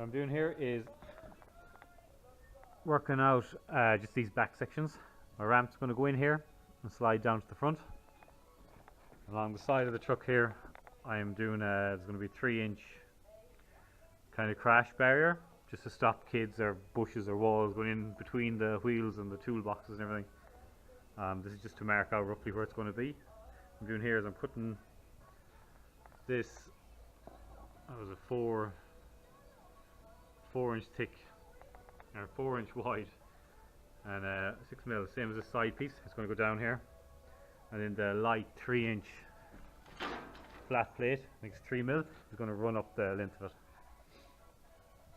What I'm doing here is working out just these back sections. My ramp's going to go in here and slide down to the front. Along the side of the truck here, I am doing there's going to be 3-inch kind of crash barrier just to stop kids or bushes or walls going in between the wheels and the toolboxes and everything. This is just to mark out roughly where it's going to be. What I'm doing here is I'm putting this, that was a 4-inch thick or 4-inch wide and 6mm, same as the side piece. It's going to go down here, and then the light 3-inch flat plate, I think it's 3mm, is going to run up the length of it.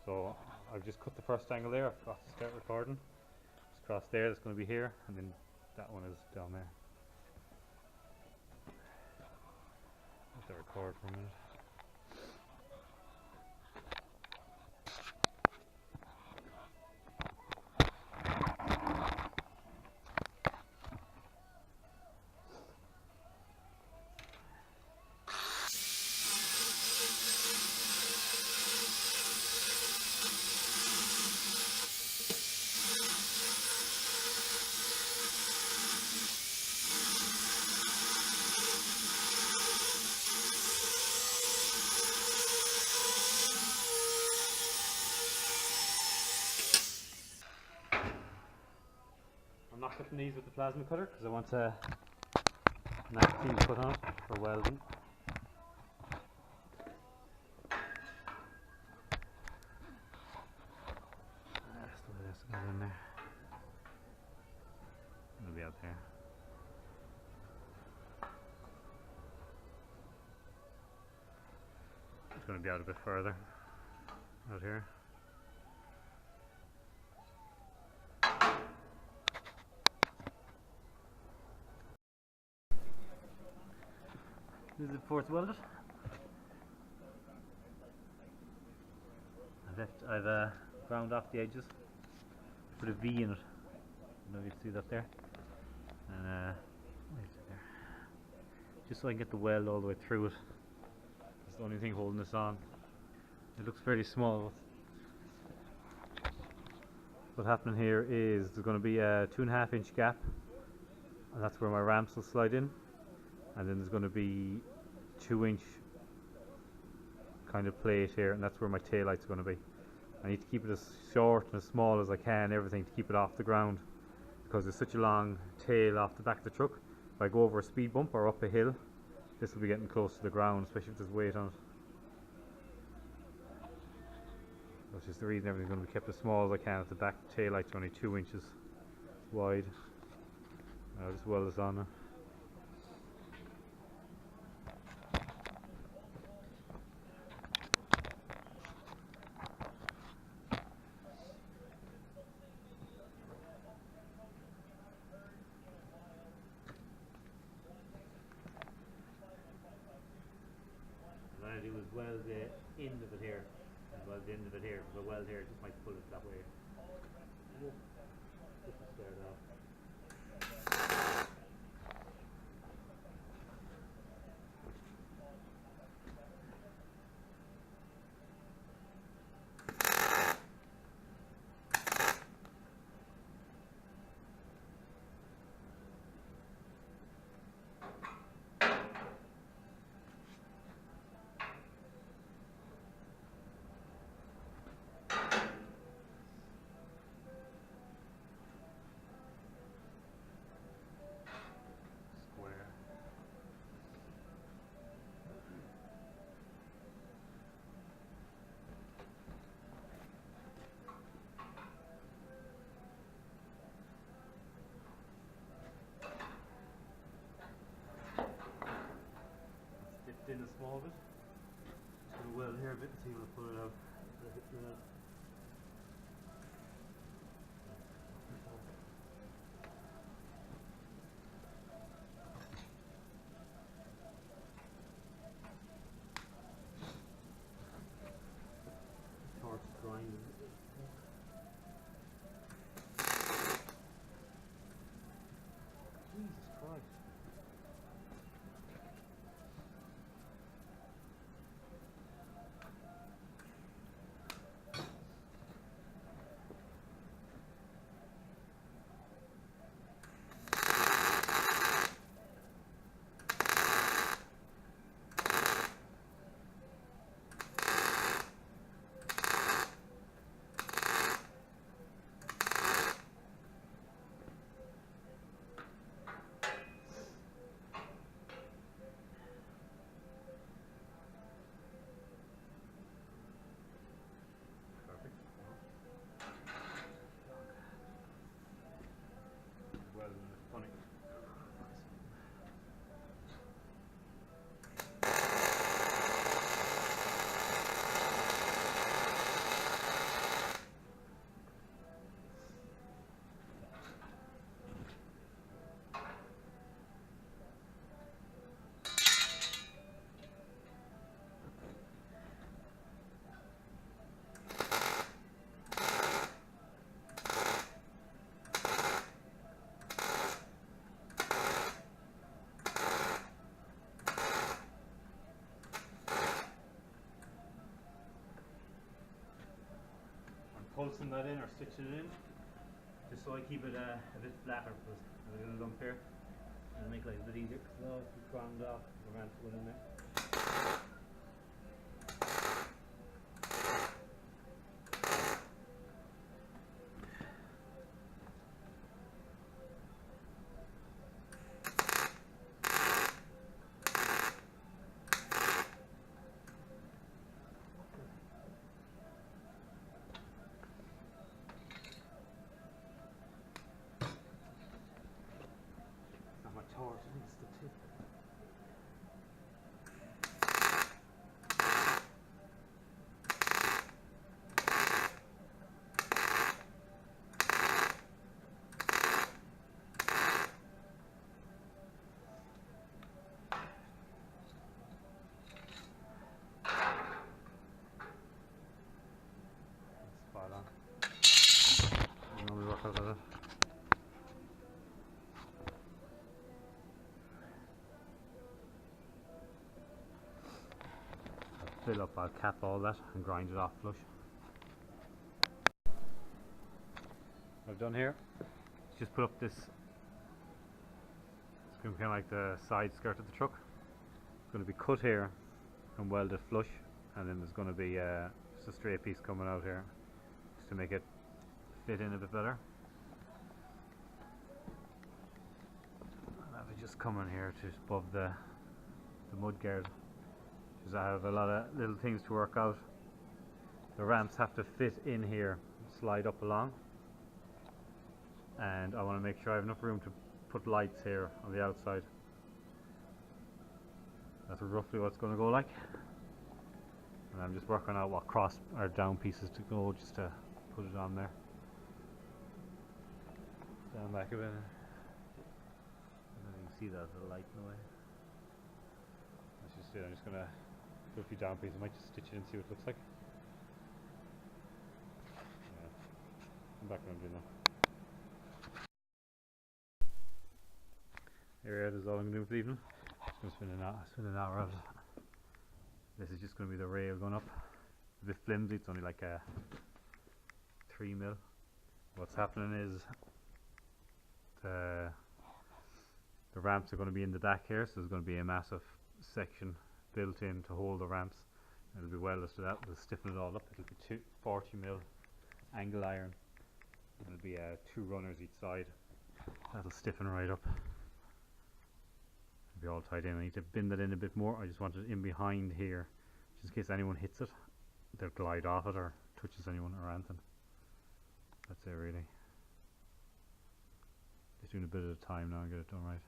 So I've just cut the first angle there. I've got to start recording. Just across there, that's going to be here, and then that one is down there. Let that record for a minute. I'm not cutting these with the plasma cutter because I want to knock these put on it for welding. That's the way that's going in there. It'll be out there. It's going to be out a bit further, out here. This is it before it's welded. I've ground off the edges, put a V in it. I don't know if you can see that there. And where's it there? Just so I can get the weld all the way through it. That's the only thing holding this on. It looks fairly small. What's happening here is there's going to be a 2.5-inch gap, and that's where my ramps will slide in. And then there's going to be 2-inch kind of plate here, and that's where my tail lights are going to be. I need to keep it as short and as small as I can, everything, to keep it off the ground, because there's such a long tail off the back of the truck. If I go over a speed bump or up a hill, this will be getting close to the ground, especially if there's weight on it. That's just the reason everything's going to be kept as small as I can at the back. The tail lights are only 2 inches wide. I'll just weld this on now. What I do is weld the end of it here, and weld the end of it here. If I weld here, it just might pull it that way. Just to start off. In a small bit. Just going to weld here a bit and see when I pull it out. Torch grinding. Jesus Christ. pulsing that in or stitching it in, just so I keep it a bit flatter, because I have a little lump here. It'll make life a bit easier, because now if we ground off, the ramps going in there. Not much torch, I think it's the tip. Spot on. I normally work out of it. Fill up, I'll cap all that and grind it off flush. What I've done here is just put up this, it's going to be kind of like the side skirt of the truck. It's going to be cut here and welded flush, and then there's going to be just a straight piece coming out here just to make it fit in a bit better. And I've just come in here just above the mud guard, because I have a lot of little things to work out. The ramps have to fit in here, slide up along, and I want to make sure I have enough room to put lights here on the outside. That's roughly what it's going to go like, and I'm just working out what cross or down pieces to go just to put it on there. Down back a bit. You can see that the light in the way. That's just it. I'm just going to do a few down pieces. I might just stitch it and see what it looks like. Yeah. I'm back when I'm doing that. Here it is, all I'm going to do for the evening. Just going to spend an hour of it. This is just going to be the rail going up. It's a bit flimsy, it's only like a 3mm. What's happening is the ramps are going to be in the back here, so there's going to be a massive section built in to hold the ramps. It'll be welded to that. We'll stiffen it all up. It'll be 40mm angle iron. It'll be 2 runners each side. That'll stiffen right up. It'll be all tied in. I need to bend that in a bit more. I just want it in behind here, just in case anyone hits it, they'll glide off it or touches anyone or anything. That's it really. Just doing a bit at a time now and get it done right.